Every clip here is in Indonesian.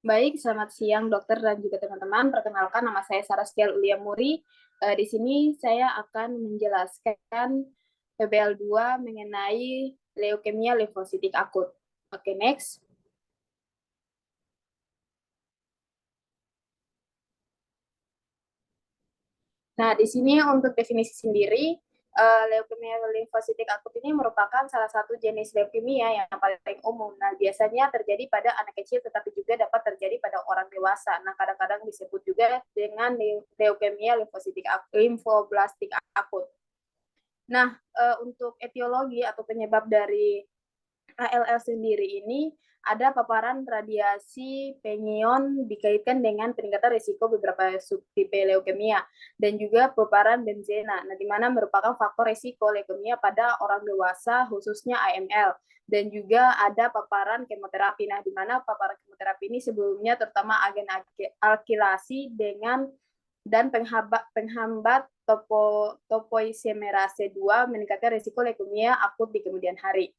Baik, selamat siang dokter dan juga teman-teman. Perkenalkan, nama saya Saraskia Ulia Muri. Di sini saya akan menjelaskan PBL2 mengenai leukemia limfositik akut. Oke, next. Nah, di sini untuk definisi sendiri, leukemia limfositik akut ini merupakan salah satu jenis leukemia yang paling umum. Nah, biasanya terjadi pada anak kecil, tetapi juga dapat terjadi pada orang dewasa. Nah, kadang-kadang disebut juga dengan leukemia limfoblastik akut. Nah, untuk etiologi atau penyebab dari ALL sendiri ini ada paparan radiasi pengion dikaitkan dengan peningkatan risiko beberapa subtipe leukemia dan juga paparan benzena, nah, di mana merupakan faktor risiko leukemia pada orang dewasa khususnya AML, dan juga ada paparan kemoterapi. Nah, di mana paparan kemoterapi ini sebelumnya terutama agen alkilasi dengan dan penghambat topoisomerase 2 meningkatkan risiko leukemia akut di kemudian hari.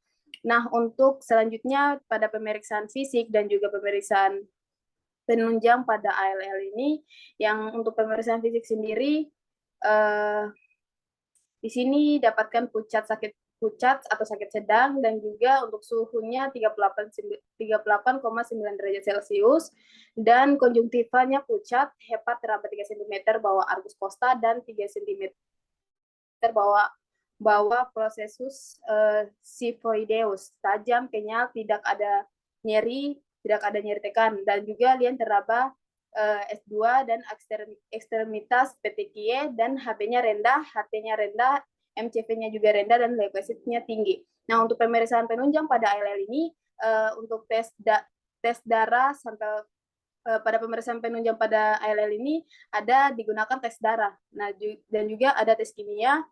Nah, untuk selanjutnya pada pemeriksaan fisik dan juga pemeriksaan penunjang pada ALL ini, yang untuk pemeriksaan fisik sendiri, di sini dapatkan pucat atau sakit sedang, dan juga untuk suhunya 38,9 derajat Celcius, dan konjungtivanya pucat, hepat terdapat 3 cm bawah argus costa dan 3 cm bawah prosesus sifoideus, tajam, kenyal, tidak ada nyeri tekan, dan juga lian teraba S2 dan ekstremitas petekie, dan HB-nya rendah, HT-nya rendah, MCV-nya juga rendah, dan leukositnya tinggi. Nah, untuk pemeriksaan penunjang pada ALL ini, untuk tes darah sampai pada pemeriksaan penunjang pada ALL ini ada digunakan tes darah. Nah, dan juga ada tes kimia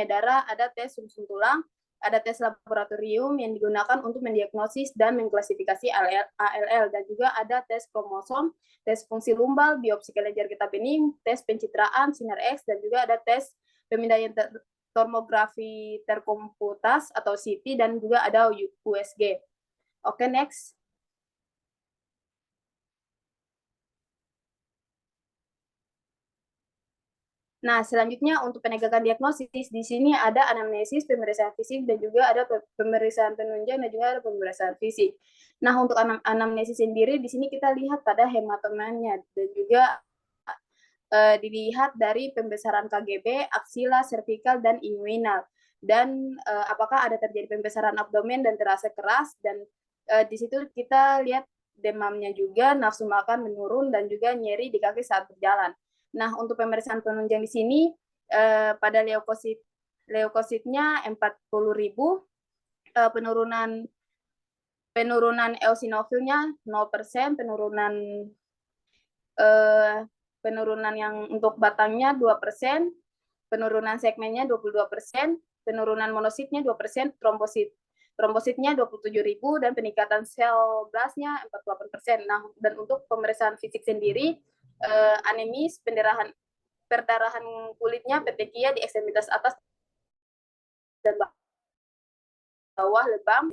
darah, ada tes sumsum tulang, ada tes laboratorium yang digunakan untuk mendiagnosis dan mengklasifikasi ALL, dan juga ada tes kromosom, tes fungsi lumbal, biopsi kelenjar getah bening, tes pencitraan, sinar X, dan juga ada tes pemindaian tomografi terkomputas atau CT, dan juga ada USG. Oke, next. Nah, selanjutnya untuk penegakan diagnosis, di sini ada anamnesis, pemeriksaan fisik, dan juga ada pemeriksaan penunjang, dan juga ada pemeriksaan fisik. Nah, untuk anamnesis sendiri, di sini kita lihat pada hematomanya, dan juga dilihat dari pembesaran KGB, aksila, servikal, dan inguinal. Dan apakah ada terjadi pembesaran abdomen dan terasa keras, dan di situ kita lihat demamnya juga, nafsu makan menurun, dan juga nyeri di kaki saat berjalan. Nah, untuk pemeriksaan penunjang di sini pada leukositnya 40.000, penurunan eosinofilnya 0%, penurunan yang untuk batangnya 2%, penurunan segmennya 22%, penurunan monositnya 2%, trombositnya 27.000, dan peningkatan sel blastnya 48%. Nah, dan untuk pemeriksaan fisik sendiri, anemis, perdarahan kulitnya petekia di ekstremitas atas dan bawah, lebam,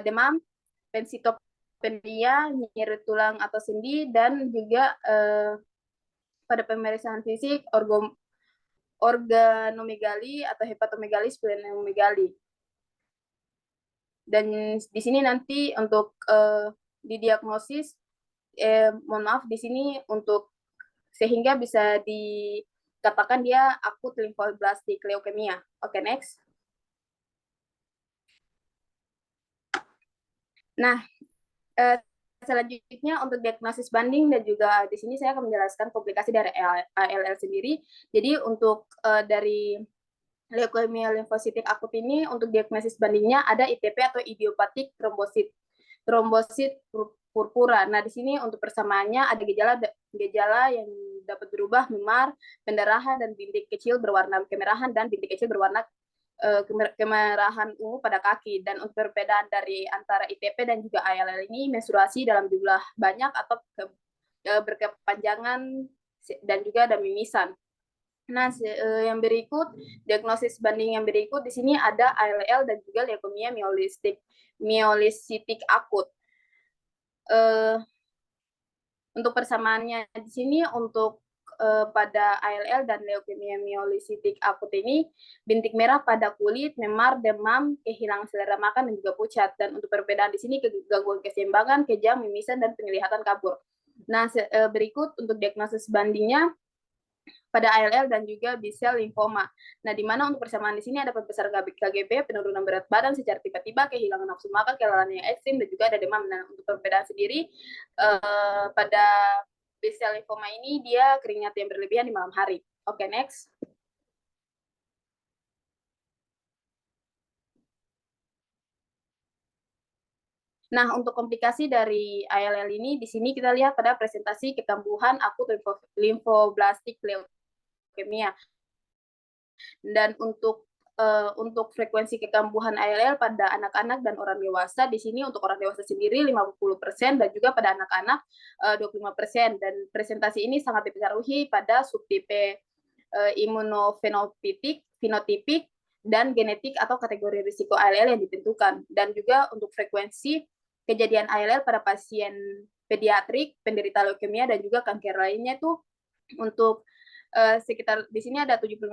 demam, pensitopenia, nyeri tulang atau sendi, dan juga pada pemeriksaan fisik organomegali atau hepatomegali, splenomegali. Dan di sini nanti untuk didiagnosis, mohon maaf, di sini untuk sehingga bisa dikatakan dia akut limfoblastik leukemia. Oke, next. Nah, selanjutnya untuk diagnosis banding, dan juga di sini saya akan menjelaskan komplikasi dari ALL sendiri. Jadi untuk dari leukemia limfositik akut ini, untuk diagnosis bandingnya ada ITP atau idiopatik trombosit purpura. Nah, di sini untuk persamaannya ada gejala yang dapat berubah, memar, pendarahan, dan bintik kecil berwarna kemerahan, dan bintik kecil berwarna kemerahan ungu pada kaki. Dan untuk perbedaan dari antara ITP dan juga ALL ini, menstruasi dalam jumlah banyak atau berkepanjangan, dan juga ada mimisan. Nah, yang berikut, diagnosis banding yang berikut, di sini ada ALL dan juga leukemia myelositik akut. Untuk persamaannya di sini untuk pada ALL dan leukemia mielositik akut ini, bintik merah pada kulit, memar, demam, kehilangan selera makan, dan juga pucat. Dan untuk perbedaan di sini gangguan keseimbangan, kejang, mimisan, dan penglihatan kabur. Nah, berikut untuk diagnosis bandingnya pada ALL dan juga B-cell lymphoma. Nah, di mana untuk persamaan di sini ada pembesar KGB, penurunan berat badan secara tiba-tiba, kehilangan nafsu makan, kelelahan yang ekstrim, dan juga ada demam. Nah, untuk perbedaan sendiri, pada B-cell lymphoma ini dia keringat yang berlebihan di malam hari. Oke, next. Nah, untuk komplikasi dari ALL ini, di sini kita lihat pada presentasi kekambuhan akut limfoblastik leukemia. Dan untuk frekuensi kekambuhan ALL pada anak-anak dan orang dewasa, di sini untuk orang dewasa sendiri 50% dan juga pada anak-anak 25%. Dan presentasi ini sangat dipengaruhi pada subtipe imunofenotipik dan genetik atau kategori risiko ALL yang ditentukan. Dan juga untuk frekuensi kejadian ALL pada pasien pediatrik, penderita leukemia, dan juga kanker lainnya itu untuk sekitar di sini ada 75%,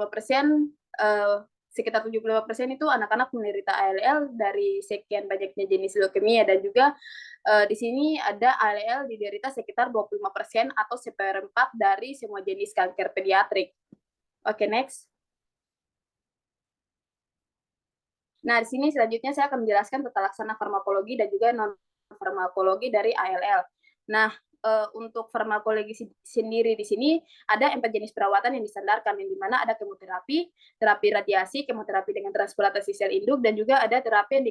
sekitar 75% itu anak-anak menderita ALL dari sekian banyaknya jenis leukemia, dan juga di sini ada ALL diderita sekitar 25% atau seperempat dari semua jenis kanker pediatrik. Oke, next. Nah, di sini selanjutnya saya akan menjelaskan tata laksana farmakologi dan juga non farmakologi dari ALL. Nah, untuk farmakologi sendiri di sini ada 4 jenis perawatan yang disandarkan, yang dimana ada kemoterapi, terapi radiasi, kemoterapi dengan transplantasi sel induk, dan juga ada terapi yang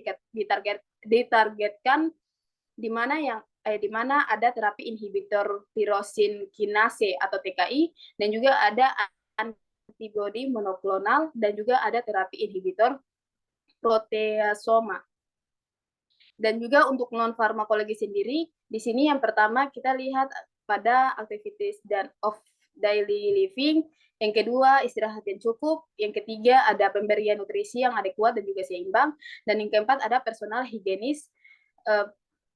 ditargetkan di mana ada terapi inhibitor tirosin kinase atau TKI, dan juga ada antibodi monoklonal, dan juga ada terapi inhibitor proteasoma. Dan juga untuk non farmakologi sendiri, di sini yang pertama kita lihat pada activities dan of daily living, yang kedua istirahat yang cukup, yang ketiga ada pemberian nutrisi yang adekuat dan juga seimbang, dan yang keempat ada personal higienis,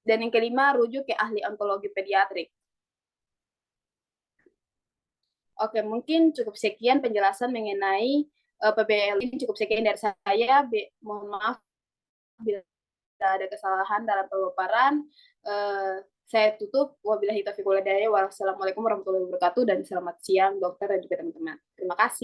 dan yang kelima rujuk ke ahli onkologi pediatrik. Oke, mungkin cukup sekian penjelasan mengenai PBL ini, cukup sekian dari saya. Mohon maaf bila ada kesalahan dalam pemaparan. Saya tutup. Wabillahi taufiq wal hidayah. Wassalamualaikum warahmatullahi wabarakatuh, dan selamat siang dokter dan juga teman-teman. Terima kasih.